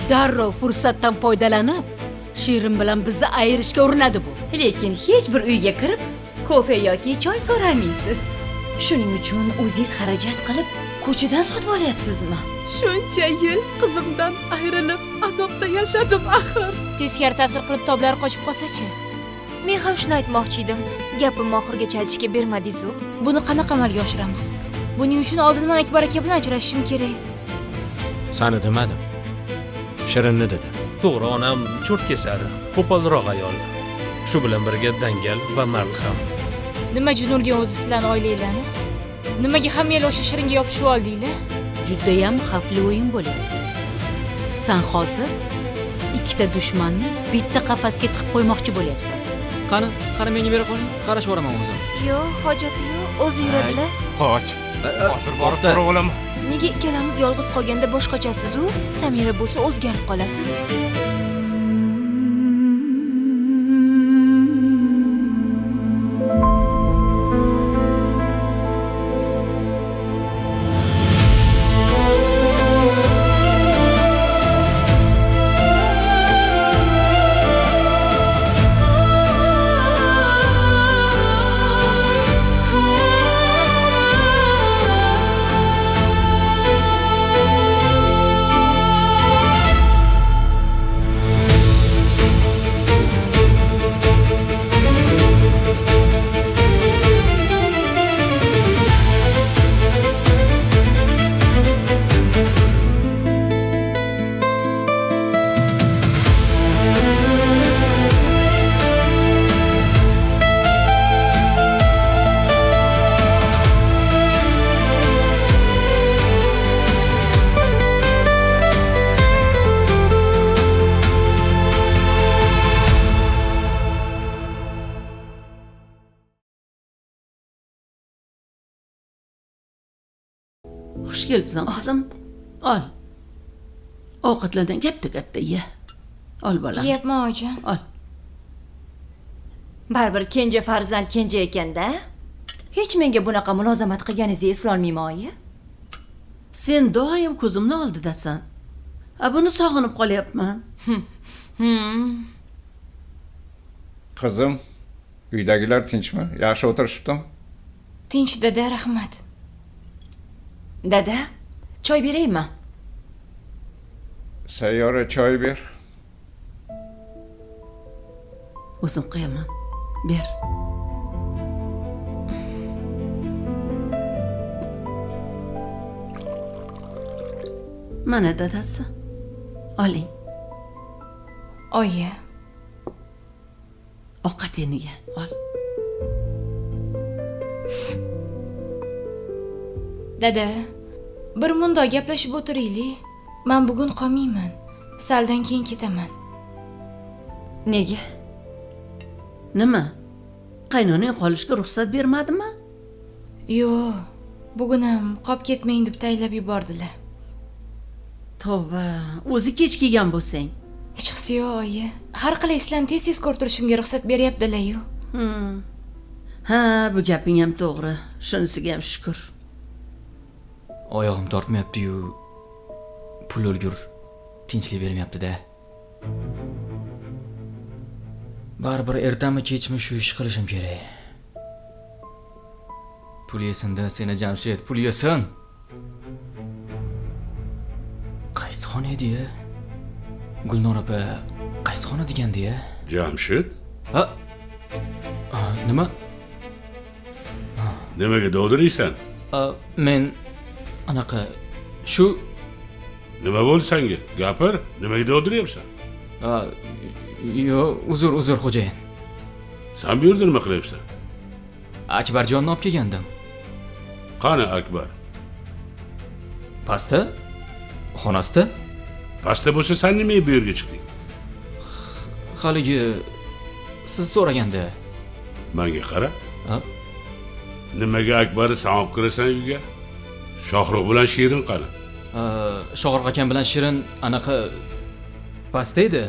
darrov fursatdan foydalanib, Shirin bilan bizni ayirishga urinadi bu. Lekin hech bir uyga kirib, kofe yoki choy so'ramaysiz. Shuning uchun o'zingiz xarajat qilib, ko'chadan sotib olyapsizmi? Shuncha yil qizimdan ayrilib, azobda yashadim axir. Teskari ta'sir qilib toblari qochib qolsa-chi? Men ham shuni aytmoqchi edim. Gapimni oxirigacha aytishga bermadingiz-ku. Buni qanaqa amalga oshiramiz? Buning uchun oldin men Akbar aka bilan ajrashishim kerak. Sani demadim. Shirinni dedi. To'g'ri, onam cho't kesadi, qo'polroq ayol. Shu bilan birga dangal va mard ham. Nima junurgan o'zi sizlarning oilanglarni? Nimaga hammalar o'sha Shiringa yopishib oldinglar? Juda ham xavfli o'yin bo'lyapti. Sen hozir ikkita dushmanni bitta qafasga tiqib qo'ymoqchi bo'lyapsan. Qani menga bera qoling. Qarashib boraman o'zim. Yo'q, hojati yo'q. O'zi yuradilar. Qoch. Hozir borib so'rab olaman. Nega ikkalamiz yolg'iz qolganda boshqachasiz-u? Samira bo'lsa o'zgarib qolasiz. Xush kelibsan qizim. Ol. Ovqatlardan katta ye. Ol bolam. Yeyapman oyijon. Ol. Baribir kenja farzand kenja ekanda. Hech menga bunaqa mulozamat qilganingizni eslolmayman, oyi. Sen doim ko'zimni oldidasan. Buni sog'inib qolyapman. Qizim, uydagilar tinchmi? Yaxshi o'tirishibdimi? Tinch dada, rahmat. Dada, choy beraymi? Sayyora choy ber. O'zim qo'yaman. Ber. Mana dadasi. Oling. Oyi. Ovqatingni ye. Ol. Dada, bir mundoq gaplashib o'tiraylik. Men bugun qolmayman. Saldan keyin ketaman. Nega? Nima? Qaynonang qolishga ruxsat bermadimi? Yo'q. Bugun ham qolib ketmang deb tayinlab yubordilar. Tavba, o'zi kech kelgan bo'lsang. Hech qisi yo'q, oyi. Har qalay sizlarni tez-tez ko'rib turishimga ruxsat beryaptilar-yu. Ha, bu gaping ham to'g'ri. Shunisiga ham shukr. Oyog'im tortmayapti-yu. Pul o'lgur tinchlik bermayapti-da. Baribir ertami kechmi shu ish qilishim kerak. Pul yesin-da, seni Jamshid, pul yesin. Qaysi xona edi-ya? Gulnor opa qaysi xona degandi-ya? Jamshid? Ha? Nima? Nimaga dovdiraysan? Men anaqa shu Nima bo'ldi senga? Gapir, nimaga dovdiryapsan? Yo'q, uzr xo'jayin. Sen bu yerda nima qilyapsan? Akbarjonni olib kelgandim. Qani Akbar? Pastda? Xonasida? Pastda bo'lsa sen nimaga bu yerga chiqding? Haligi siz so'raganda. Menga qara. Nimaga Akbarni sen olib kirasan uyga? Shohruh bilan Shirin qani? Shohruh akam bilan Shirin anaqa pastda edi.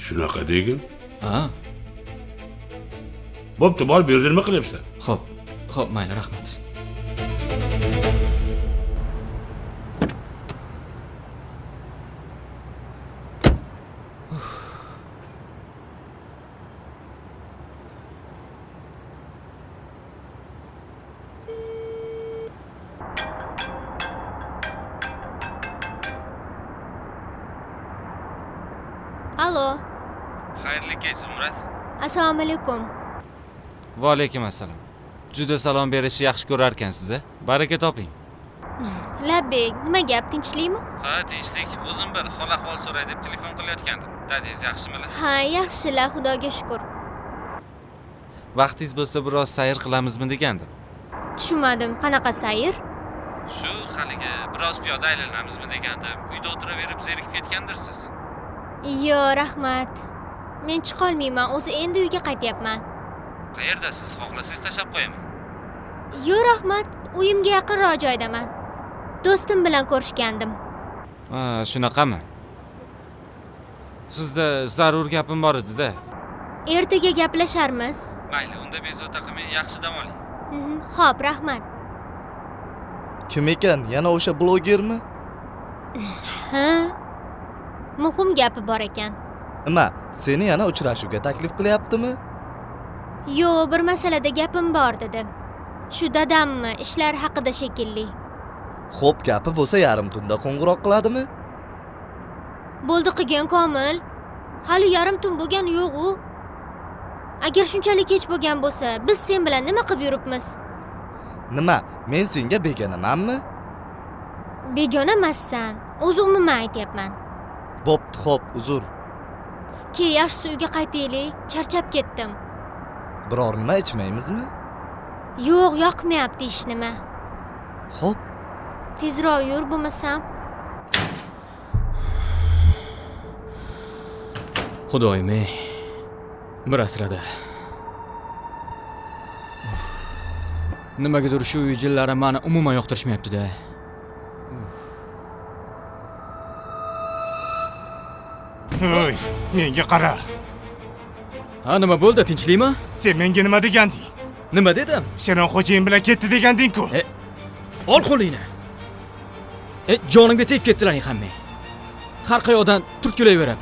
Shunaqa degin? Ha. Bo'pti, bor, bu yerda nima qilyapsan? Xo'p, mayli, rahmat. Alo, Xayrli kechsiz Murat. assalomu alaykum. Va alaykum assalom. Juda salom berishni yaxshi ko'rar ekansiz, a? Baraka toping. Labbek, nima gap, tinchlikmi? Ha, tinchlik. O'zim bir hol-ahvol so'ray deb telefon qilayotgandim. Dadingiz yaxshimilar? Ha, yaxshilar, xudoga shukr. Vaqtingiz bo'lsa biroz sayr qilamizmi degandim. Tushunmadim, qanaqa sayr? Shu haliga biroz piyoda aylanamizmi degandim. Uyda o'tiraverib zerikib ketgandirsiz. Yo, rahmat. Men chiqa olmayman, o'zi endi uyga qaytyapman. Qayerdasiz? Xohlasangiz tashab qo'yaman. Yo, rahmat, uyimga yaqinroq joydaman. Do'stim bilan ko'rishgandim. Ha, shunaqami? Sizda zarur gapim bor edi-da. Ertaga gaplasharmiz. Mayli, unda bezovta qilmay yaxshi dam oling. Xo'p, rahmat. Kim ekan? Yana o'sha blogermi? Ha? Muhim gapi bor ekan. Nima? Seni yana uchrashuvga taklif qilyaptimi? Yo, bir masalada gapim bor dedi. Shu dadammi, ishlar haqida shekilli. Xo'p, gapi bo'lsa yarim tunda qo'ng'iroq qiladimi? Bo'ldi qilgan Komil. Hali yarim tun bo'lgani yo'q-u. Agar shunchalik kech bo'lgan bo'lsa, biz sen bilan nima qilib yuribmiz? Nima? Men senga begonamanmi? Begona emassan. O'zi umuman aytyapman. Bo'pti, xo'p, uzr. Ke, yaxshisi uyga qaytaylik. Charchab ketdim. Biror nima ichmaymizmi? Yo'q, yoqmayapti ish nima. Xo'p. Tezroq yur bo'lmasam. Xudoyim-ey. Bir asrada. Nimagadir shu uy jillari meni umuman yoqtirishmayapti-da. Voy, menga qara. Ha, nima bo'ldi? Tinchlikmi? Sen menga nima deganding? Nima dedim? Shirin xo'jayin bilan ketdi deganding-ku. Ol qo'lingni. Jonimga tegib ketdilaring hammang. Har qayoqdan turtkilayverib.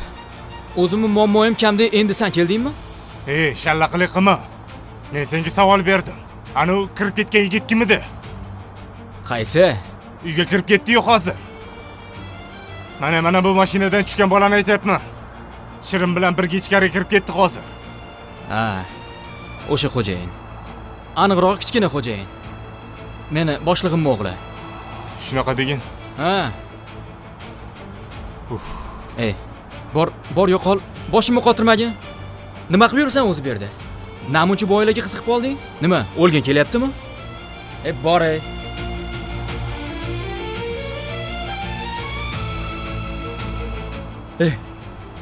O'zimni muammoyim kamda endi sen keldingmi? Shallaqlik qilma. Men senga savol berdim. Ana u kirib ketgan yigit kim edi? Qaysi? Uyga kirib ketdi-yu hozir. Mana bu mashinadan tushgan bolani aytayapman. Shirin bilan birga ichkariga kirib ketdi hozir. Ha. O'sha xo'jayin. Aniqroq kichkina xo'jayin. Meni boshlig'imning o'g'li. Shunaqa degin? Ha. Bor yo'qol. Boshimni qotirmagin. Nima qilib yursan o'zi bu yerda? Namuncha boylarga qiziqib qolding? Nima? O'lgin kelyaptimi? Bor ey.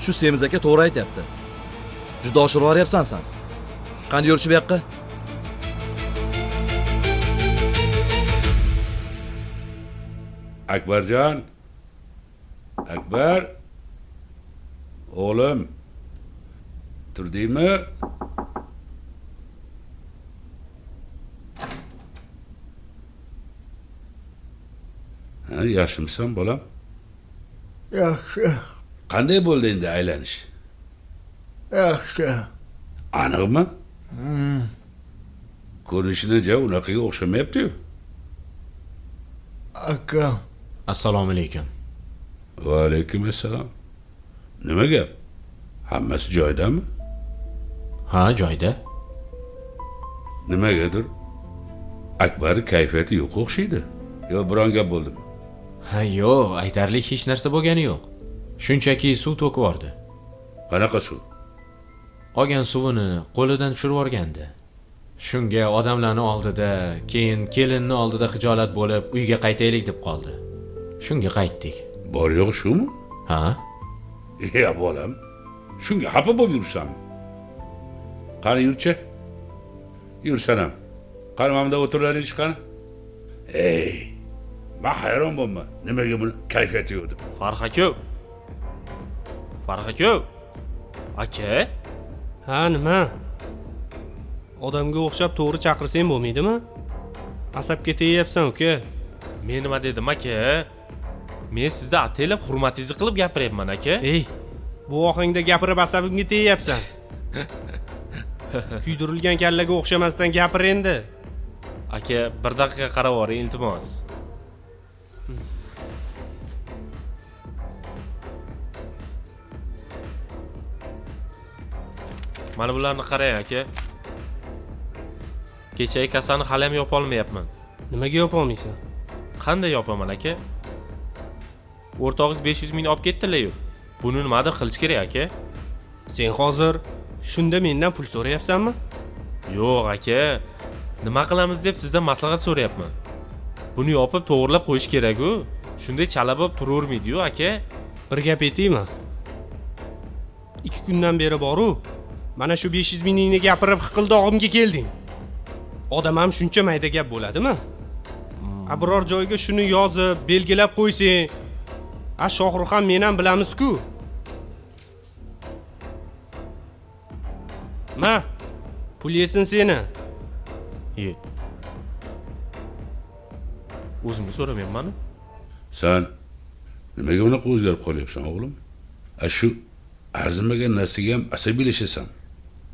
Shu Semiz aka to'g'ri aytayapti. Juda oshirib yuryapsan sen. Qani yurish bu yoqqa? Akbarjon. Akbar. O'g'lim. Turdingmi? Ha, yaxshimisan bolam? Yaxshi. Qanday bo'ldi endi aylanish? Yaxshi. Aniqmi? Ko'rinishida unaqaga o'xshamayapti-yu. Aka. Assalomu alaykum. Va alaykum assalom. Nima gap? Hammasi joyidami? Ha, joyida. Nimagadir Akbar kayfiyati yo'q o'xshaydi. Yo, biron gap bo'ldimi? Ha, yo'q, aytarlik hech narsa bo'lgani yo'q. Shunchaki suv to'kib yubordi. Qanaqa suv? Olgan suvini qo'lidan tushirib yuborgandi. Shunga odamlarning oldida, keyin kelinning oldida xijolat bo'lib, uyga qaytaylik deb qoldi. Shunga qaytdik. Bor yo'q shumi? Ha? Ya bolam. Shunga xafa bo'lib yursanmi? Qani yurchi? Yursanam. Qani mamda o'tirlaringiz qani? Men hayron bo'lma. Nimaga buni kayfiyati yo'q deb. Farqa ko'p. Aka? Ha, nima? Odamga o'xshab to'g'ri chaqirsang bo'lmaydimi? Asabga tegyapsan, uka. Men nima dedim, aka? Men sizga ataylab hurmatingizni qilib gapiryapman, aka. Bu ohangda gapirib asabimga tegyapsan. Kuydirilgan kallaga o'xshamasdan gapir endi. Aka, bir daqiqa qarab oling, iltimos. Mana bularni qarang, aka. Kechagi kasani hali ham yopolmayapman. Nimaga yopolmaysan? Qanday yopaman, aka? O'rtog'ingiz 500 ming olib ketdilar-yu. Buni nimadir qilish kerak, aka. Sen hozir shunda mendan pul so'rayapsanmi? Yo'q, aka. Nima qilamiz deb sizdan maslahat so'rayapman. Buni yopib to'g'rilab qo'yish kerak-ku. Shunday chala bo'lib turavermaydi-yu, aka. Bir gap aytaymi? 2 kundan beri boru, mana shu 500 mingni gapirib hiqildog'imga kelding. Odam ham shuncha mayda gap bo'ladimi? Biror joyga shuni yozib, belgilab qo'ysang, Shohruh ham men ham bilamiz-ku. Ma, pul yesin seni. Ye. O'zimga so'ramayapman-ku. Sen nimaga bunaqa o'zgarib qolyapsan, o'g'lim? Shu arzimagan narsaga ham asabiylashasan.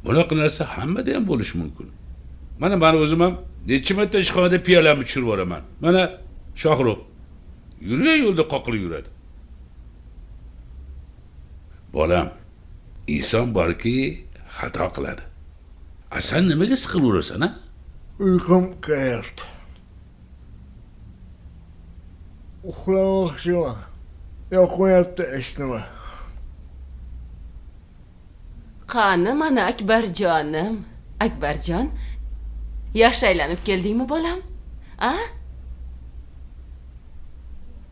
Bunaqa narsa hammada ham bo'lishi mumkin. Mana men o'zim ham necha marta ishxonada piyolamni tushirib yuboraman. Mana Shohruh yurgan yo'lda qoqilib yuradi. Bolam, inson borki, xato qiladi. Sen nimaga siqilib yurasan, ha? Uyqum kelyapti. Uxlamoqchiman. Yoqmayapti esnama. Qani mana Akbarjonim. Akbarjon, yaxshi aylanib keldingmi bolam? A?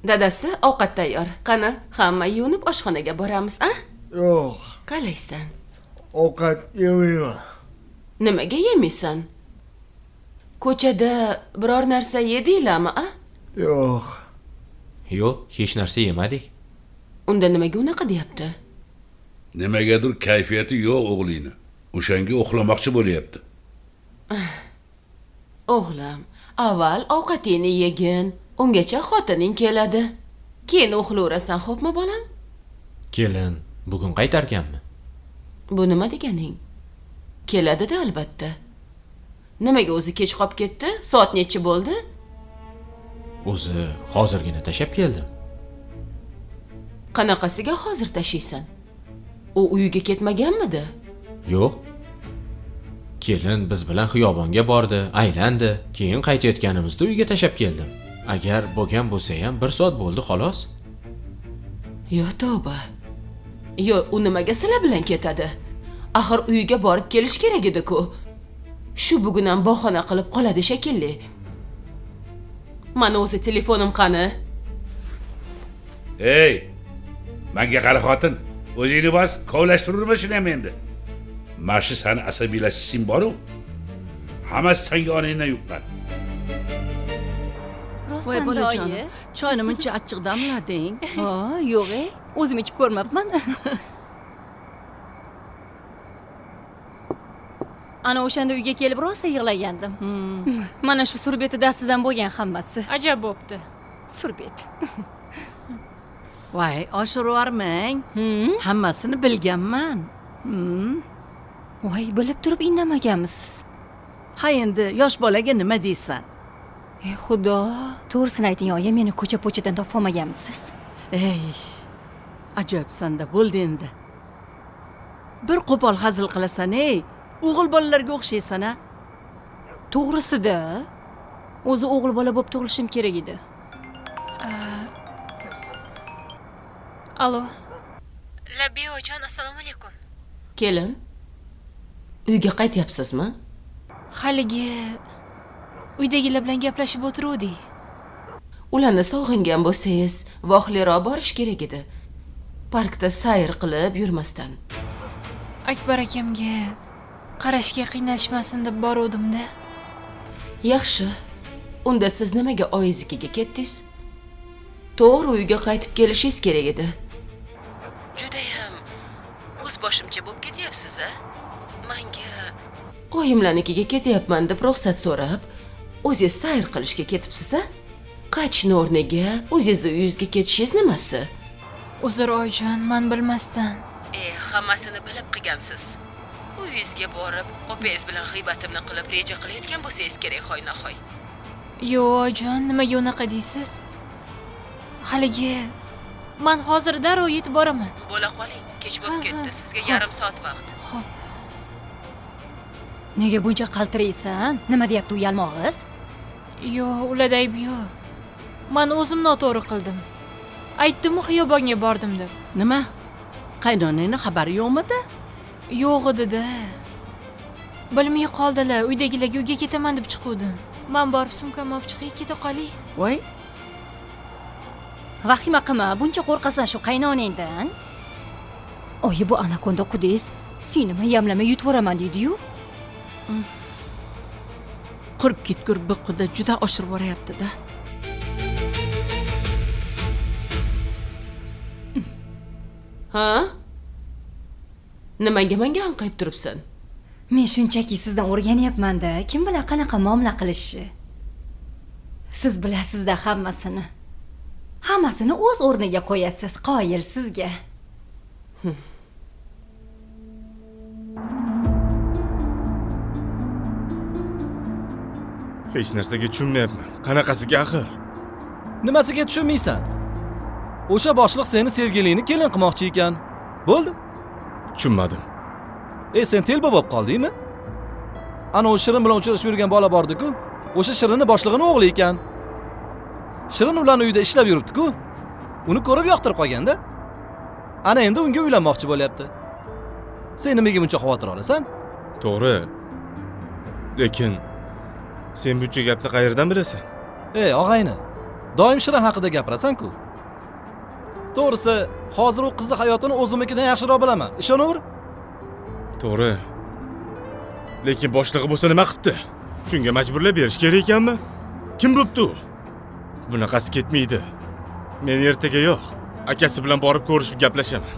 Dadasi ovqat tayyor. Qani, hamma yuvinib oshxonaga boramiz, a? Yo'q. Qalaysan? Ovqat yemayman. Nimaga yemaysan? Ko'chada biror narsa yedinglarmi, a? Yo'q. Yo'q, hech narsa yemadik. Unda nimaga unaqa deyapti? Nimagadir kayfiyati yo'q o'g'lingni. O'shanga uxlamoqchi bo'lyapti. O'g'lim, avval ovqatingni yegin, ungacha xotining keladi. Keyin uxlayverasan, xo'pmi bolam? Kelin, bugun qaytarkanmi? Bu nima deganing? Keladi-da albatta. Nimaga o'zi kech qolib ketdi? Soat necha bo'ldi? O'zi hozirgina tashab keldim. Qanaqasiga hozir tashiysan? U uyiga ketmaganmidi? Yo'q. Kelin biz bilan xiyobonga bordi, aylandi, keyin qaytayotganimizda uyga tashab keldim. Agar bo'lgan bo'lsa ham 1 soat bo'ldi xolos. Yo tavba. Yo, u nimaga sizlar bilan ketadi? Axir uyiga borib kelish kerak edi-ku. Shu bugun ham bahona qilib qoladi shekilli. Mana o'zi telefonim qani? Ey! Menga qara xotin, o'zingni bos, kovlashtirurma shuni ham endi. Mashi seni asabiylashishing bor-ku. Hammasi senga onangdan yuqqan. Voy bolajonim, choyni muncha achchiq damlading? Ha, yo'q, o'zim ichib ko'rmabman. Ana o'shanda uyga kelib rosa yig'lagandim. Mana shu surbeti dastidan bo'lgan hammasi. Ajab bo'pti. Surbet. Voy, oshirvormang. Hammasini bilganman. Voy, bilib turib indamaganmisiz? Ha endi yosh bolaga nima deysan? Ey xudo, to'g'risini ayting, oyi, meni ko'cha-po'chadan topolmaganmisiz? Ey, ajoyibsan-da, bo'ldi endi. Bir qo'pol hazil qilasan, ey. O'g'il bolalarga o'xshaysan-a? To'g'risida, o'zi o'g'il bola bo'lib tug'ilishim kerak edi. Alo. Labiyojon, assalomu alaykum. Kelin, uyga qaytyapsizmi? Haligi uydagilar bilan gaplashib o'tiruvdik. Ularni sog'ingan bo'lsangiz, vohliroq borish kerak edi. Parkda sayr qilib yurmasdan. Akbar akamga qarashga qiynalishmasin deb boruvdim-da. Yaxshi. Unda siz nimaga oyiznikiga ketdingiz? To'g'ri uyga qaytib kelishingiz kerak edi. Juda ham o'z boshimcha bo'lib ketyapsiz-a? Menga oyimlarnikiga ketyapman deb ruxsat so'rab, o'zingiz sayr qilishga ketibsiz-a? Qaytishni o'rniga o'zingiz uyingizga ketishingiz nimasi? Uzr oyijon, men bilmasdan. Hammasini bilib qilgansiz. Uyingizga borib, opangiz bilan g'iybatimni qilib reja qilayotgan bo'lsangiz kerak xoynahoy. Yo'q oyijon, nimaga unaqa deysiz? Haligi men hozir darrov yetib boraman. Bo'la qoling, kech bo'lib ketdi. Sizga yarim soat vaqt. Xo'p. Nega buncha qaltiraysan? Nima deyapti u yalmog'iz? Yo'q, ularda ayb yo'q. Men o'zim noto'g'ri qildim. Aytdim-ku xiyobonga bordim deb. Nima? Qaynonangning xabari yo'qmidi? Yo'q edi-da. Bilmay qoldilar. Uydagilarga uyga ketaman deb chiquvdim. Men borib sumkamni olib chiqib keta qolay. Voy, Vahima qilma, buncha qo'rqasan shu qaynonangdan. Oyi bu anakonda qudiz, seni yamlamay yutvoraman deydi-yu. qurib ketgur biqquda juda oshirib boryapti-da. Ha? Nimaga menga anqayib turibsan? Men shunchaki sizdan o'rganyapman-da, kim bilan qanaqa muomala qilishni. Siz bilasiz-da hammasini. Hammasini o'z o'rniga qo'yasiz, qoyil sizga. Hech narsaga tushunmayapman. Qanaqasiga axir? Nimasiga tushunmaysan? O'sha boshliq seni sevgilingni kelin qilmoqchi ekan. Bo'ldi? Tushunmadim. Sen telba bo'lib qoldingmi? Ana o Shirin bilan uchrashib yurgan bola bordi-ku. O'sha Shirinning boshlig'ining o'g'li ekan. Shirin ularning uyida ishlab yuribdi-ku. Uni ko'rib yoqtirib qolganda. Ana endi unga uylanmoqchi bo'lyapti. Sen nimaga buncha xavotir olasan? To'g'ri. Lekin sen buncha gapni qayerdan bilasan? Og'ayni. Doim Shirin haqida gapirasan-ku. To'g'risi, hozir u qizi hayotini o'zimnikidan yaxshiroq bilaman. Ishonaver. To'g'ri. Lekin boshlig'i bo'lsa nima qilibdi? Shunga majburlab berish kerak ekanmi? Kim bo'pti u? Bunaqasi ketmaydi. Men ertaga yo'q, akasi bilan borib ko'rishib gaplashaman.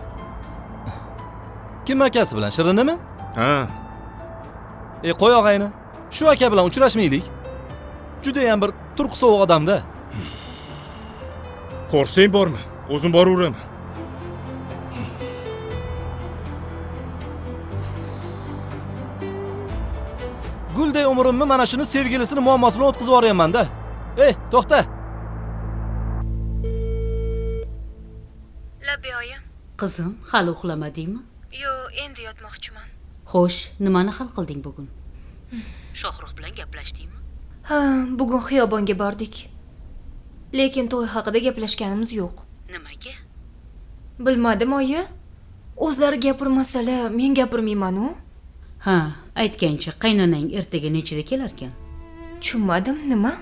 Kim akasi bilan? Shirinimi? Ha. Qo'y og'ayni. Shu aka bilan uchrashmaylik. Juda ham bir turq sovuq odam-da. Qo'rsang bormi? O'zim boraveraman. Gulday umrimni mana shuni sevgilisini muammosi bilan o'tkazib yuboryapman-da. To'xta. Labiyoyim. Qizim, hali uxlamadingmi? Yo'q, endi yotmoqchiman. Xo'sh, nimani hal qilding bugun? Shohruh bilan gaplashdingmi? Ha, bugun xiyobonga bordik. Lekin to'y haqida gaplashganimiz yo'q. Nimaga? Bilmadim, oyi. O'zlari gapirmasalar, men gapirmayman-u. Ha, aytgancha qaynonang ertaga nechida kelarkan? Tushunmadim, nima?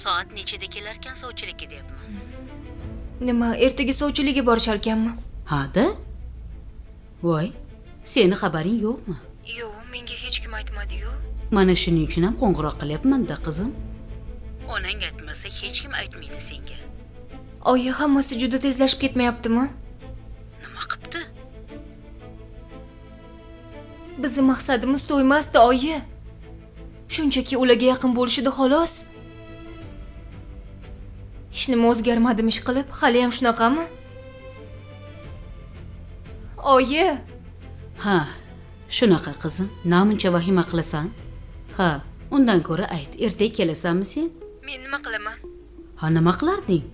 Soat nechida kelarkan sovchilikka deyapman. Nima, ertaga sovchilikka borisharkanmi? Ha-da? Voy, seni xabaring yo'qmi? Yo'q, menga hech kim aytmadi-yu. Mana shuning uchun ham qo'ng'iroq qilyapman-da, qizim. Onang aytmasa hech kim aytmaydi senga. Oyi, hammasi juda tezlashib ketmayaptimi? Nima qilibdi? Bizning maqsadimiz to'ymasdi, oyi. Shunchaki ularga yaqin bo'lishdi xolos. Hech nima o'zgarmadimi ish qilib, hali ham shunaqami? Oyi. Ha, shunaqa qizim. Namuncha vahima qilasan? Ha, undan ko'ra ayt, ertaga kelasanmi sen? Men nima qilaman? Ha, nima qilarding?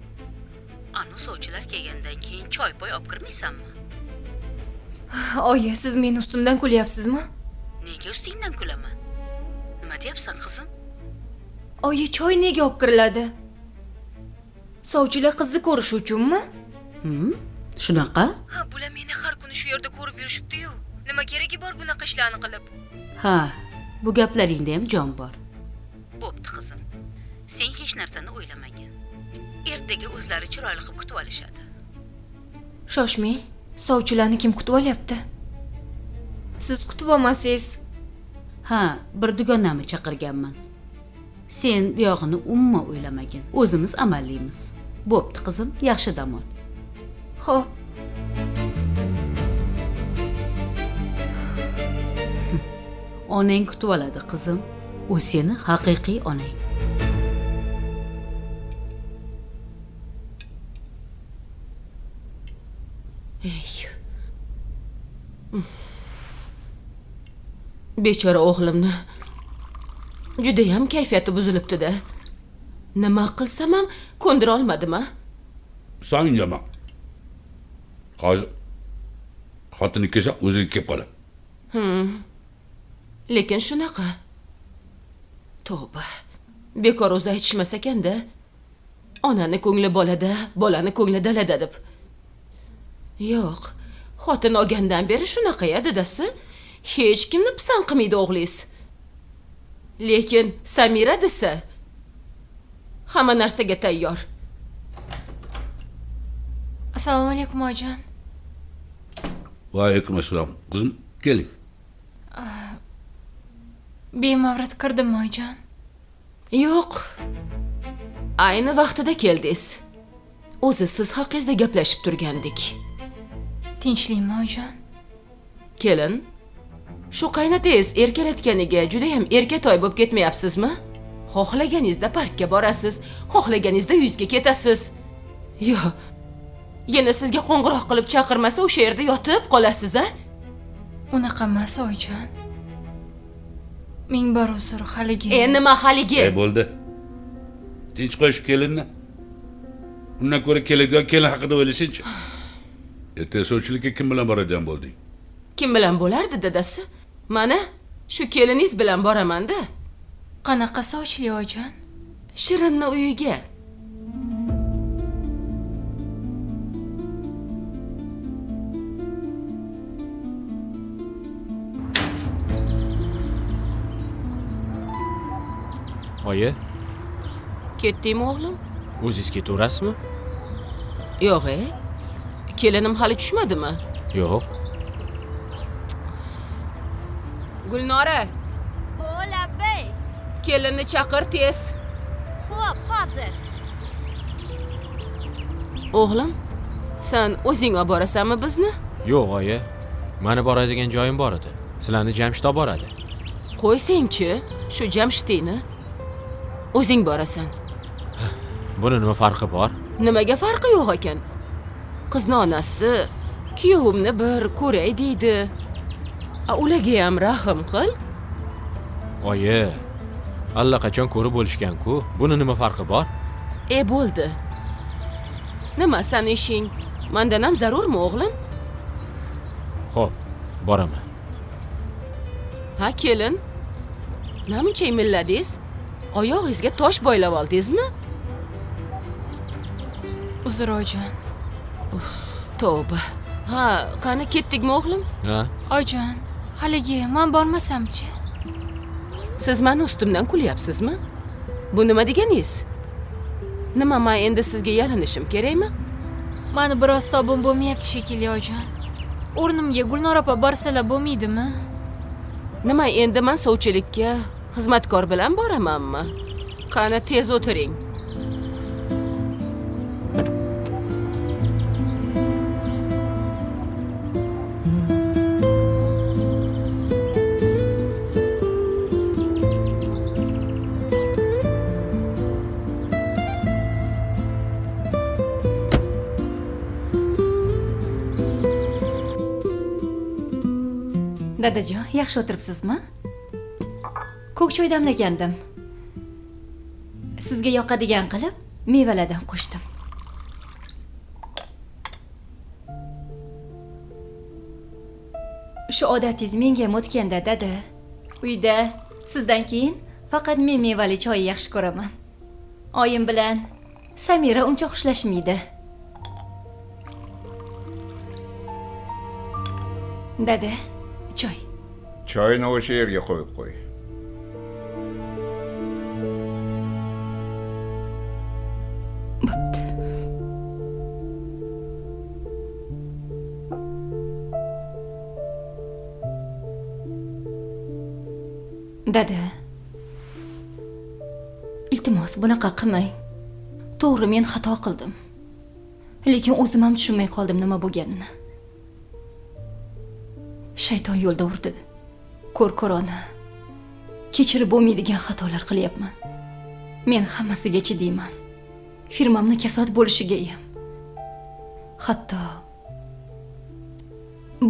Anu sovchilar kelgandan keyin choy-poy olib kirmaysanmi? Oyi, siz meni ustimdan kulyapsizmi? Nega ustingdan kulaman? Nima deyapsan, qizim? Oyi, choy nega olib kiriladi? Sovchilar qizni ko'rish uchunmi? Shunaqa? Ha, bular meni har kuni shu yerda ko'rib yurishibdi-yu. Nima keragi bor bunaqa ishlarni qilib? Ha, bu gaplaringda ham jon bor. Bo'pti, qizim. Sen hech narsani o'ylamagin. Ertaga o'zlari chiroyli qilib kutib olishadi. Shoshmang. Sovchilarni kim kutib olyapti? Siz kutib olmasangiz. Ha, bir dugonamni chaqirganman. Sen bu yog'ini umuman o'ylamagin. O'zimiz amallaymiz. Bo'pti, qizim, yaxshi dam ol. Xo'p. Onang kutib oladi, qizim. U seni haqiqiy onang. Bechora o'g'limni juda ham kayfiyati buzilibdi-da. Nima qilsam ham ko'ndira olmadim-a? Sen indama. Hozir xotini kelsa o'ziga kelib qoladi. Lekin shunaqa. Tavba. Bekor o'zi aytishmas ekanda. Onani ko'ngli bolada, bolani ko'ngli dalada deb. Yo'q, xotin olgandan beri shunaqa-ya dadasi. Hech kimni pisand qilmaydi o'g'lingiz. Lekin Samira desa, hamma narsaga tayyor. Assalomu alaykum oyijon. Va alaykum assalom. Qizim, keling. Bemavrat kirdimmi oyijon? Yo'q. Ayni vaqtida keldingiz. O'zi siz haqingizda gaplashib turgandik. Tinchlikmi oyijon? Kelin, shu qaynotangiz erkalatganiga juda ham erkatoy bo'lib ketmayapsizmi? Xohlaganingizda parkka borasiz, xohlaganingizda uyingizga ketasiz. Yo, yana sizga qo'ng'iroq qilib chaqirmasa o'sha yerda yotib qolasiz-a? Unaqa emas oyijon. Ming bor uzr, haligi. Nima haligi? Bo'ldi. Tinch qo'y shu kelinni. Undan ko'ra keladigan kelin haqida o'ylasang-chi. Ertaga sovchilikka kim bilan boradigan bo'lding? Kim bilan bo'lardi dadasi? Mana shu keliningiz bilan boraman-da. Qanaqa sovchilik oyijon? Shirinni uyiga. Oyi, Ketdingmi o'g'lim? o'zingiz ketaverasizmi? Yo'q, kelinim hali tushmadimi? Yo'q. Gulnora, Labbay. kelinni chaqir tez. Xo'p, hozir. O'g'lim, sen o'zing olib borasanmi bizni? Yo'q, oyi. Mani boradigan joyim bor edi. Sizlarni Jamshid olib boradi. Qo'ysang-chi, shu Jamshidingni. O'zing borasan. Buni nima farqi bor? Nimaga farqi yo'q ekan? Qizning onasi kuyovimni bir ko'ray deydi. Ularga ham rahim qil. Oyi, allaqachon ko'rib bo'lishgan-ku. Buni nima farqi bor? Bo'ldi. Nima sani ishing? Mendan ham zarurmi o'g'lim? Xo'p, boraman. Ha kelin. Namuncha milladingiz? Oyog'ingizga tosh boylab oldingizmi? Uzr oyijon. Tavba. Ha, qani ketdikmi o'g'lim? Ha? Oyijon, haligi men bormasamchi? Siz meni ustimdan kulyapsizmi? Bu nima deganingiz? Nima, men endi sizga yalinishim kerakmi? Meni biroz tobim bo'lmayapti shekilli oyijon. O'rnimga Gulnora opa borsalar bo'lmaydimi? Nima, endi men sovchilikka xizmatkor bilan boramanmi? Qani tez o'tiring. Dadajon, yaxshi o'tiribsizmi? Ko'k choy damlagandim. Sizga yoqadigan qilib, mevalardan qo'shdim. Shu odatingiz menga ham o'tganda, dada. Uyda sizdan keyin faqat men mevali choy yaxshi ko'raman. Oyim bilan Samira uncha xushlaşmaydi. Dada, choy. Choyni o'sha yerga qo'yib qo'y. Bo'pti. Dada. Iltimos, bunaqa qilmang. To'g'ri, men xato qildim. Lekin o'zim ham tushunmay qoldim nima bo'lganini. Shayton yo'lda urdi. Ko'r-ko'rona. Kechirib bo'lmaydigan xatolar qilyapman. Men hammasiga chidayman. Firmamni kasod bo'lishiga ham. Hatto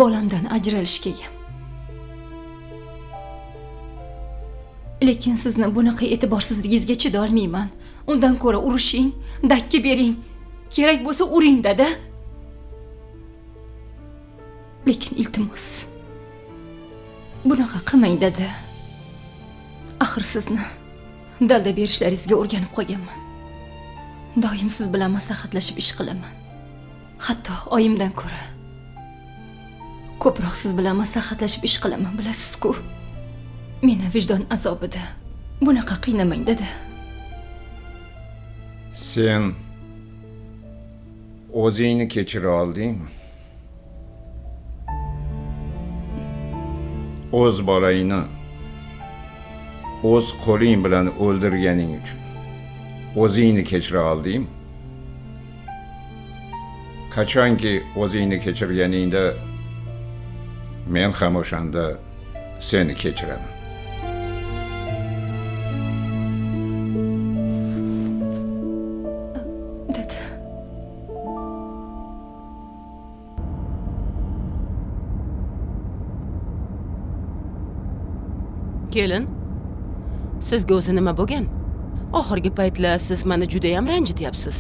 bolamdan ajralishga ham. Lekin sizni bunaqa e'tiborsizligingizga chida olmayman. Undan ko'ra urushing, dakki bering. Kerak bo'lsa uring, dada. Lekin iltimos. bunaqa qilmang dedi. Axir sizni dalda berishlaringizga o'rganib qolganman. Doim siz bilan maslahatlashib ish qilaman. Hatto oyimdan ko'ra ko'proq siz bilan maslahatlashib ish qilaman, bilasiz-ku. Meni vijdon azobida bunaqa qiynamang dedi. Sen o'zingni kechira oldingmi? O'z bolangni o'z qo'ling bilan o'ldirganing uchun o'zingni kechira oldingmi? Qachonki o'zingni kechirganingda men ham o'shanda seni kechiraman. Dedi. Kelin, sizga o'zi nima bo'lgan? Oxirgi paytlar siz meni juda ham ranjityapsiz.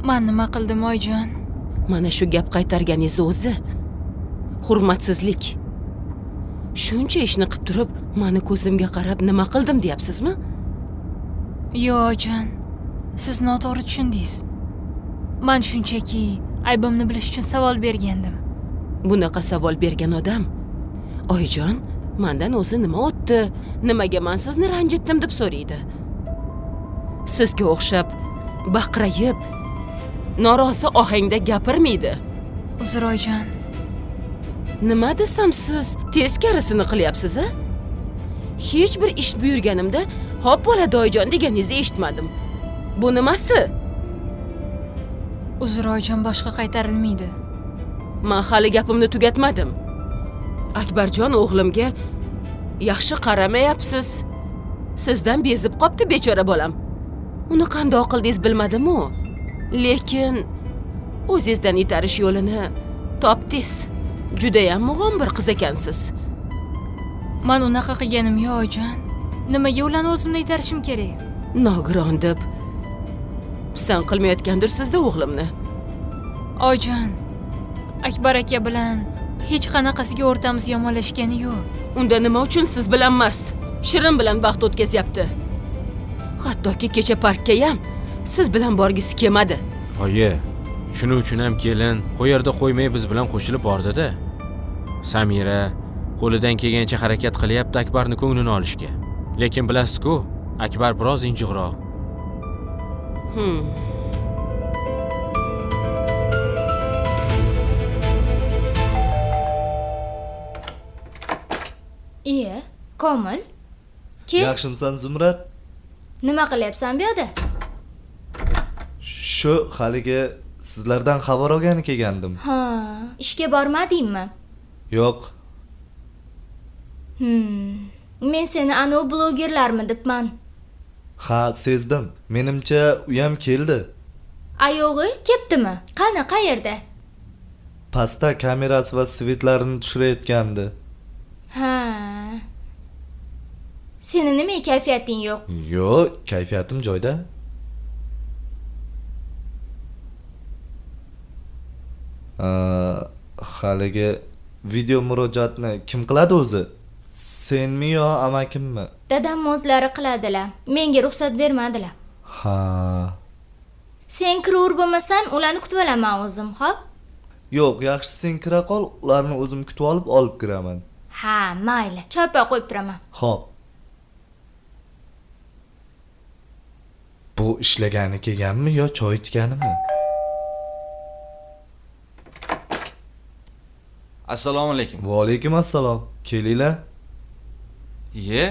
Men nima qildim oyijon? Mana shu gap qaytarganingiz o'zi hurmatsizlik. Shuncha ishni qilib turib, meni ko'zimga qarab nima qildim deyapsizmi? Yo'q oyijon, siz noto'g'ri tushundingiz. Men shunchaki aybimni bilish uchun savol bergandim. Bunaqa savol bergan odam, oyijon, mendan o'zi nima o'tdi, nimaga men sizni ranjitdim deb so'raydi. Sizga o'xshab baqirayib, norozi ohangda gapirmaydi. Uzr oyijon. Nima desam siz teskarisini qilyapsiz-a? Hech bir ish buyurganimda "Hop bola doyjon" deganingizni eshitmadim. Bu nimasi? Uzr oyijon, boshqa qaytarilmaydi. Men hali gapimni tugatmadim. Akbarjon o'g'limga yaxshi qaramayapsiz. Sizdan bezib qopti bechora bolam. Uni qandoq qildingiz bilmadim-u, lekin o'zingizdan itarish yo'lini topdingiz. Juda ham mug'ombir qiz ekansiz. Men unaqa qilganim yo'q oyijon. Nimaga ularni o'zimni itarishim kerak? Nogiron deb pisand qilmayotgandirsizda o'g'limni. Oyijon, Akbar aka bilan hech qanaqasiga o'rtamiz yomonlashgani yo'q. Unda nima uchun siz bilan emas, Shirin bilan vaqt o'tkazyapti? Hattoki kecha parkka ham siz bilan borgisi kelmadi. Oyi, shuning uchun ham kelin qo'yarda qo'ymay biz bilan qo'shilib bordi-da. Samira qo'lidan kelgancha harakat qilyapti Akbarning ko'nglini olishga. Lekin bilasiz-ku, Akbar biroz injiqroq. Iye, Komil. Kel. Yaxshimisan Zumrad? Nima qilyapsan bu yerda? Shu haligi sizlardan xabar olgani kelgandim. Ha, ishga bormadingmi? Yo'q. Men seni ana blogerlarmi debman. Ha, sezdim. Menimcha u ham keldi. Ayog'i ketdimi? Qani, qayerda? Pastda kamerasi va svitlarini tushirayotgandi. Ha. Seni nima kayfiyating yo'q? Yo'q, kayfiyatim joyda. Haligi video murojaatni kim qiladi o'zi? Senmi yo amakimmi? Dadam o'zlari qiladilar. Menga ruxsat bermadilar. Ha. Sen kirur bo'lmasam, ularni kutib olaman o'zim, xo'p? Yo'q, yaxshi sen kira qol, ularni o'zim kutib olib kiraman. Ha, mayli. Choypa qo'yib turaman. Xo'p. Bu ishlagani kelganmi yo choy ichganimi? Assalomu alaykum. Va alaykum assalom. Kelinglar. Iye.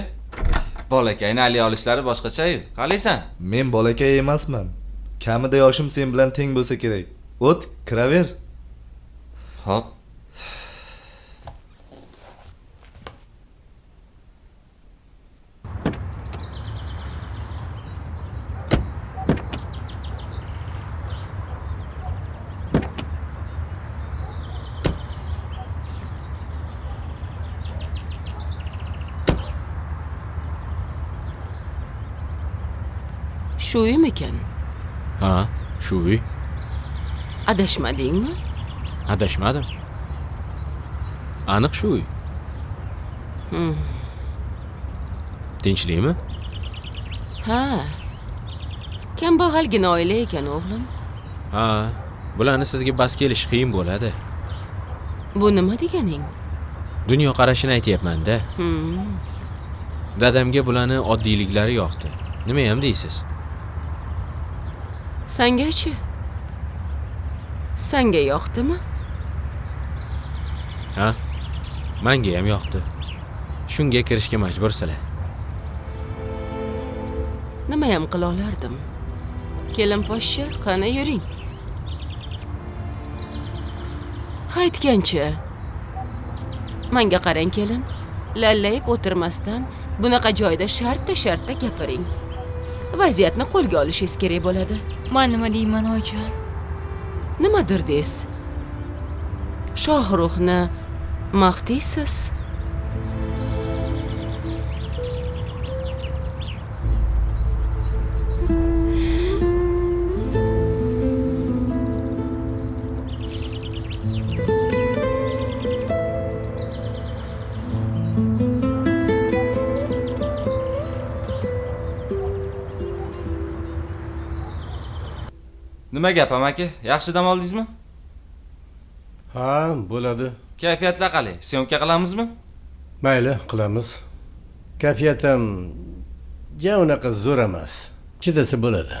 Bolakayni ali olishlari boshqacha-yu. Qalaysan? Men bolakay emasman. Kamida yoshim sen bilan teng bo'lsa kerak. O't, kiraver. Hop. Shu uymikan? Ha, shu uy. Adashmadingmi? Adashmadim. Aniq shu uy. Tinchlikmi? Ha. Kambag'algina oila ekan o'g'lim. Ha, bularni sizga bas kelish qiyin bo'ladi. Bu nima deganing? Dunyo qarashini aytyapman-da. Dadamga bularni oddiyliklari yoqdi. Nima ham deysiz? Sangachi? Sanga yoqdimi? Ha? Menga ham yoqdi. Shunga kirishga majbursizlar. Nima ham qila olardim? Kelin poshsha, qani yuring. Aytgancha. Menga qarang kelin. Lallayib o'tirmasdan bunaqa joyda shartta gapiring. Vaziyatni qo'lga olishingiz kerak bo'ladi. Men nima deyman oyijon? Nimadir des? Shohruxni maqtaysiz. Nima gap amaki? Yaxshi dam oldingizmi? Ha, bo'ladi. Kayfiyatlar qalay? Syomka qilamizmi? Mayli, qilamiz. Kayfiyatim ja unaqa zo'r emas. Chidasa bo'ladi.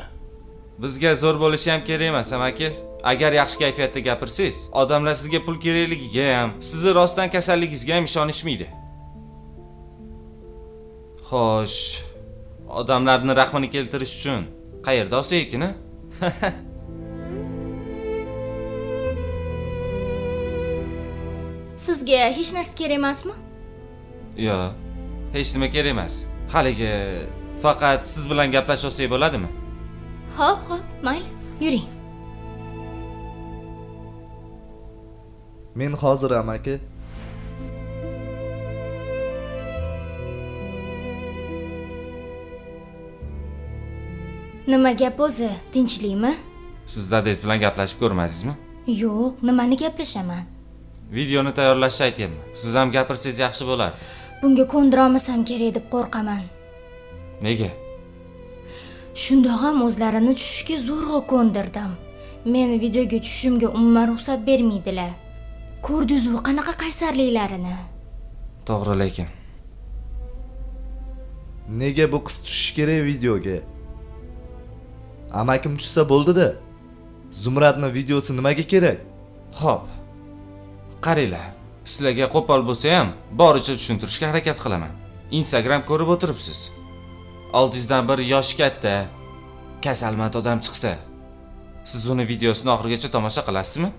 Bizga zo'r bo'lishi ham kerak emas amaki. Agar yaxshi kayfiyatda gapirsangiz, odamlar sizga pul kerakligiga ham, sizni rostdan kasalligingizga ham ishonishmaydi. Xo'sh, odamlarning rahmini keltirish uchun qayerda olsa ekan-a? Sizga hech narsa kerak emasmi? Yo'q, hech nima kerak emas. Haligi faqat siz bilan gaplashib olsak bo'ladimi? Xo'p, mayli, yuring. Men hozir amaki. Nima gap o'zi? Tinchlikmi? Siz dadangiz bilan gaplashib ko'rmadingizmi? Yo'q, nimani gaplashaman? Videoni tayyorlashni aytyapman. Siz ham gapirsangiz yaxshi bo'lardi. Bunga ko'ndira olmasam kerak deb qo'rqaman. Nega? Shundoq ham o'zlarini tushishga zo'rg'a ko'ndirdim. Men videoga tushishimga umuman ruxsat bermaydilar. Ko'rdingiz-ku qanaqa qaysarliklarini? To'g'ri, lekin Nega bu qiz tushish kerak videoga? Amakim tushsa bo'ldi-da. Zumradning videosi nimaga kerak? Xo'p. Qaranglar, sizlarga qo'pol bo'lsa ham boricha tushuntirishga harakat qilaman. Instagram ko'rib o'tiribsiz. Oldingizdan bir yoshi katta, kasalmand odam chiqsa, siz uni videosini oxirigacha tomosha qilasizmi?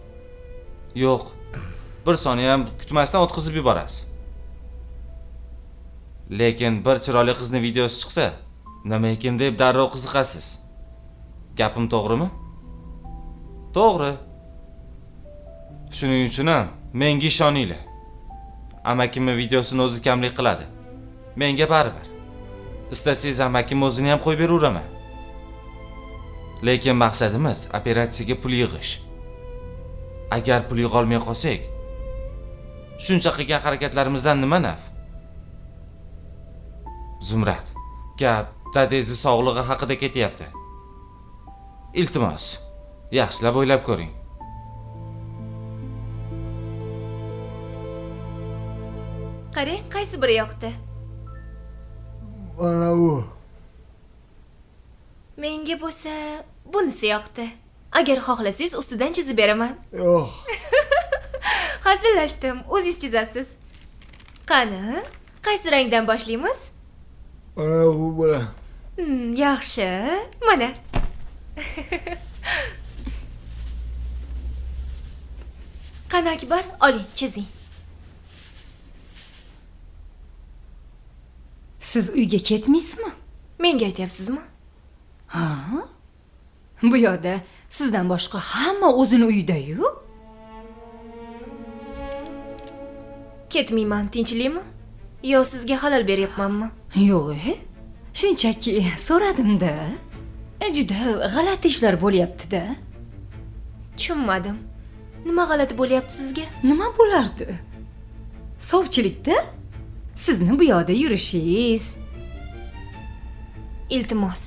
Yo'q. Bir soniya ham kutmasdan o'tkazib yuborasiz. Lekin bir chiroyli qizning videosi chiqsa, nima ekan deb darrov qiziqasiz. Gapim to'g'rimi? To'g'ri. Shuning uchun ham menga ishoninglar. Amakimning videosini o'zi kamlik qiladi. Menga baribir. Istasangiz amakim o'zini ham qo'yib beraveraman. Lekin maqsadimiz operatsiyaga pul yig'ish. Agar pul yig'a olmay qolsak, shuncha qilgan harakatlarimizdan nima naf? Zumrad, gap dadangizni sog'lig'i haqida ketyapti. Iltimos, yaxshilab o'ylab ko'ring. Qarang, qaysi biri yoqdi? Mana u. Menga bo'lsa, bunisi yoqdi. Agar xohlasangiz ustidan chizib beraman. Yo'q. Hazillashdim, o'zingiz chizasiz. Qani, qaysi rangdan boshlaymiz? Mana bu bilan. Yaxshi. Mana. Qani Akbar, oling, chizing. Siz uyga ketmaysizmi? Menga aytyapsizmi? Ha? Bu yoqda sizdan boshqa hamma o'zini uyida-yu. Ketmayman, tinchlikmi? Yo sizga xalal beryapmanmi? Yo'q, shunchaki so'radim-da. Juda g'alati ishlar bo'lyapti-da. Tushunmadim. Nima g'alati bo'lyapti sizga? Nima bo'lardi? Sovchilikda sizni bu yoqda yurishingiz. Iltimos,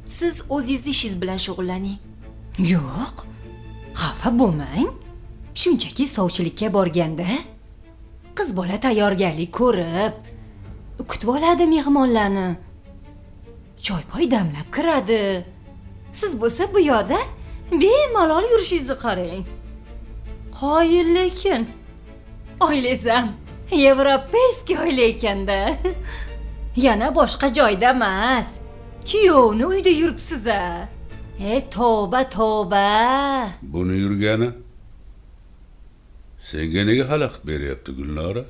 siz o'zingiz ishingiz bilan shug'ullaning. Yo'q, xafa bo'lmang. Shunchaki sovchilikka borganda qiz bola tayyorgarlik ko'rib, kutib oladi mehmonlarni. Choy-poy damlab kiradi. Siz bo'lsa bu yoqda bemalol yurishingizni qarang. Qoyil lekin oilangiz ham Yevropeyskiy oila ekanda. Yana boshqa joyda emas. Kuyovni uyda yuribsiz-a. Tavba, tavba. Buni yurgani senga nega xalaqit beryapti Gulnora?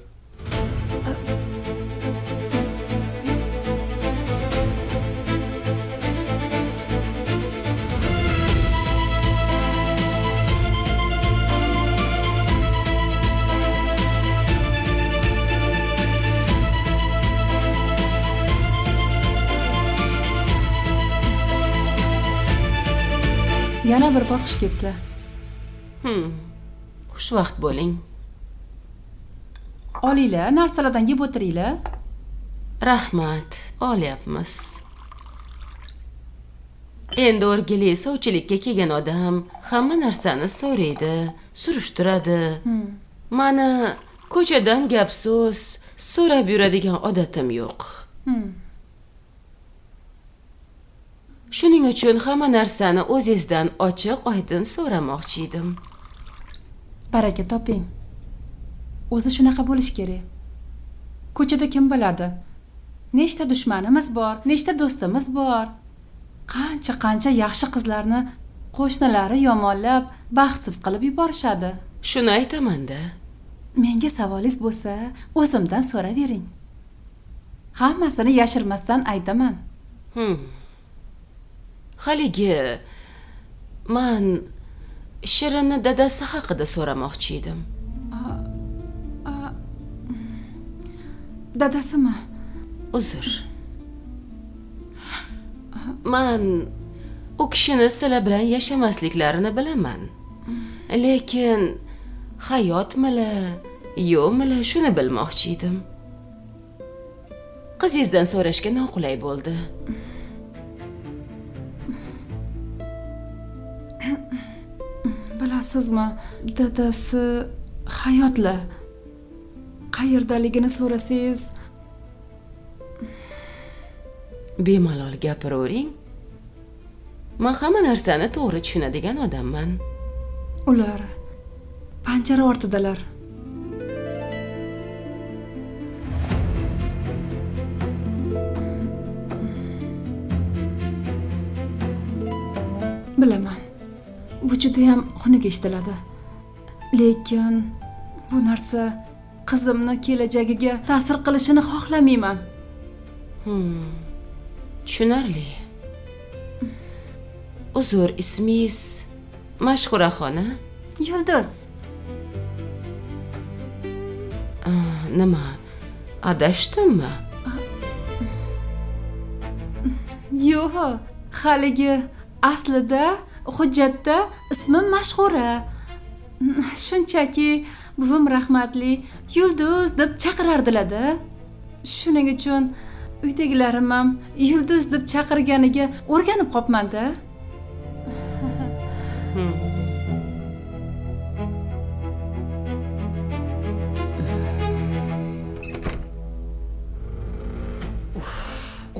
Yana bir bor xush kelibsizlar. Xushvaqt bo'ling. Olinglar, narsalardan yeb o'tiringlar. Rahmat, olyapmiz. Endi o'rgili sovchilikka kelgan odam hamma narsani so'raydi, surishtiradi. Mani ko'chadan gap so'z so'rab yuradigan odatim yo'q. Shuning uchun hamma narsani o'zingizdan ochiq-oydin so'ramoqchi edim. Baraka toping. O'zi shunaqa bo'lish kerak. Ko'chada kim biladi? Nechta dushmanimiz bor, nechta do'stimiz bor. Qancha yaxshi qizlarni qo'shnilari yomonlab, baxtsiz qilib yuborishadi. Shuni aytaman-da. Menga savolingiz bo'lsa, o'zimdan so'ravering. Hammasini yashirmasdan aytaman. Haligi men Shirinni dadasi haqida so'ramoqchi edim. Dadasimi? Uzr. Men u kishini sizlar bilan yashamasliklarini bilaman. Lekin hayotmili, yo'qmili shuni bilmoqchi edim. Qizingizdan so'rashga noqulay bo'ldi. Bilasizmi, dadasi hayotlar. Qayerdaligini so'rasangiz, bemalol gapiravering. Men hamma narsani to'g'ri tushunadigan odamman. Ular panjara ortidalar. Bilaman. Bu juda ham xunuk eshitiladi. Lekin bu narsa qizimni kelajagiga ta'sir qilishini xohlamayman. Tushunarli. Uzr, ismingiz Mashhuraxona? Yulduz. Nima? Adashdimmi? Yo'q, haligi aslida hujjatda ismim Mashhura. Shunchaki buvim rahmatli Yulduz deb chaqirardilar-da. Shuning uchun uydagilarim ham Yulduz deb chaqirganiga o'rganib qopman-da.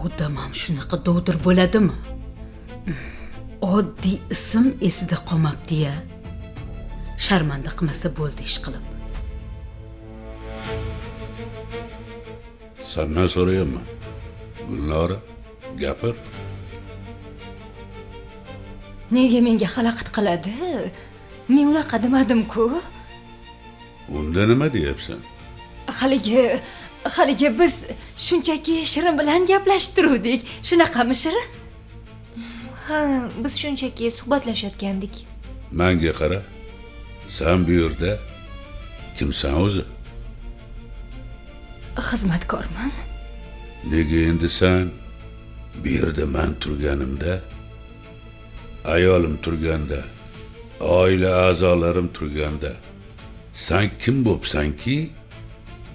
Odam ham shunaqa dovdir bo'ladimi? Oddiy ism esida qolmabdi-ya. Sharmanda qilmasa bo'ldi ish qilib. Sendan so'rayapman. Gulnora, gapir. Nega menga xalaqit qiladi? Men unaqa demadim-ku. Unda nima deyapsan? Haligi biz shunchaki Shirin bilan gaplashib turdik. Shunaqami Shirin? Ha, biz shunchaki suhbatlashayotgandik. Menga qara. Sen bu yerda kimsan o'zi? Xizmatkorman. Nega endi sen bu yerda men turganimda, ayolim turganda, oila a'zolarim turganda, sen kim bo'psanki,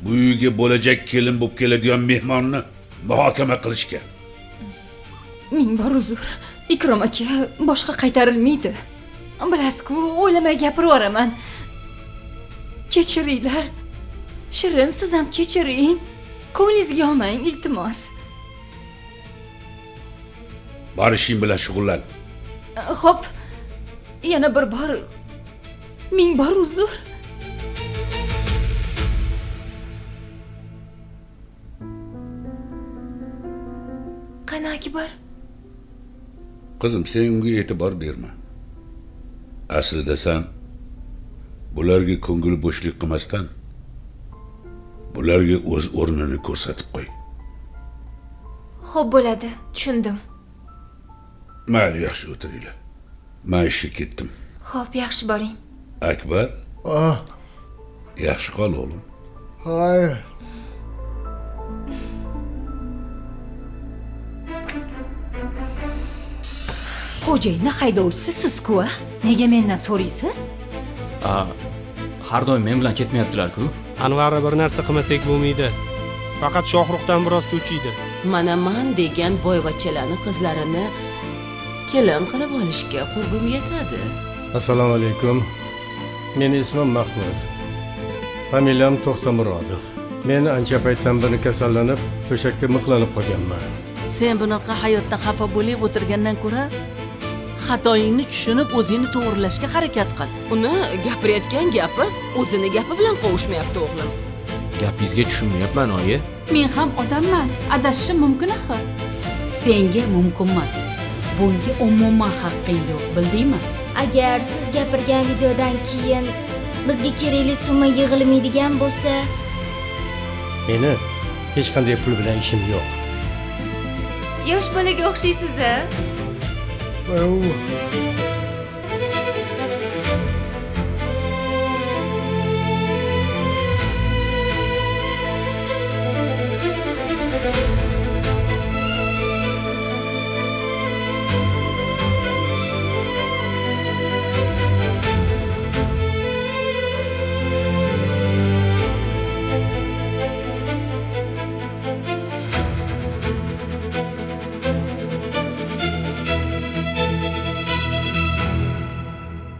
bu uyga bo'lajak kelin bo'lib keladigan mehmonni muhokama qilishga. Ming bor uzr. Ikrom aka, boshqa qaytarilmaydi. Bilasiz-ku, o'ylamay gapirib yuboraman. Kechiringlar. Shirin, siz ham kechiring. Ko'nglingizga olmang, iltimos. Bor ishing bilan shug'ullan. Xo'p. Yana bir bor. Ming bor uzr. Qani Akbar? Qizim, sen unga e'tibor berma. Aslida sen bularga ko'ngil bo'shlik qilmasdan bularga o'z o'rnini ko'rsatib qo'y. Xo'p bo'ladi, tushundim. Mayli, yaxshi o'tiringlar. Men ishga ketdim. Xo'p, yaxshi boring. Akbar, yaxshi qol o'g'lim. Hayır. Xo'jayinni haydovchisi siz-ku, nega mendan so'raysiz? Har doim men bilan ketmayaptilar-ku. Anvarni bir narsa qilmasak bo'lmaydi. Faqat Shohruxdan biroz cho'chiydi. Mana man degan boyvachchalarni qizlarini kelin qilib olishga qurbim yetadi. Assalomu alaykum. Mening ismim Mahmud. Familiyam To'xtamurodov. Men ancha paytdan beri kasallanib, to'shakka mixlanib qolganman. Sen bunaqa hayotda xafa bo'lib o'tirgandan ko'ra, xatoingni tushunib, o'zingni to'g'rilashga harakat qil. Uni gapirayotgan gapi o'zini gapi bilan qovushmayapti o'g'lim. Gapingizga tushunmayapman, oyi. Men ham odamman, adashishim mumkin axir. Senga mumkin emas. Bunga umuman haqqing yo'q, bildingmi? Agar siz gapirgan videodan keyin bizga kerakli summa yig'ilmaydigan bo'lsa, Meni hech qanday pul bilan ishim yo'q. Yosh bolaga o'xshaysiz-a?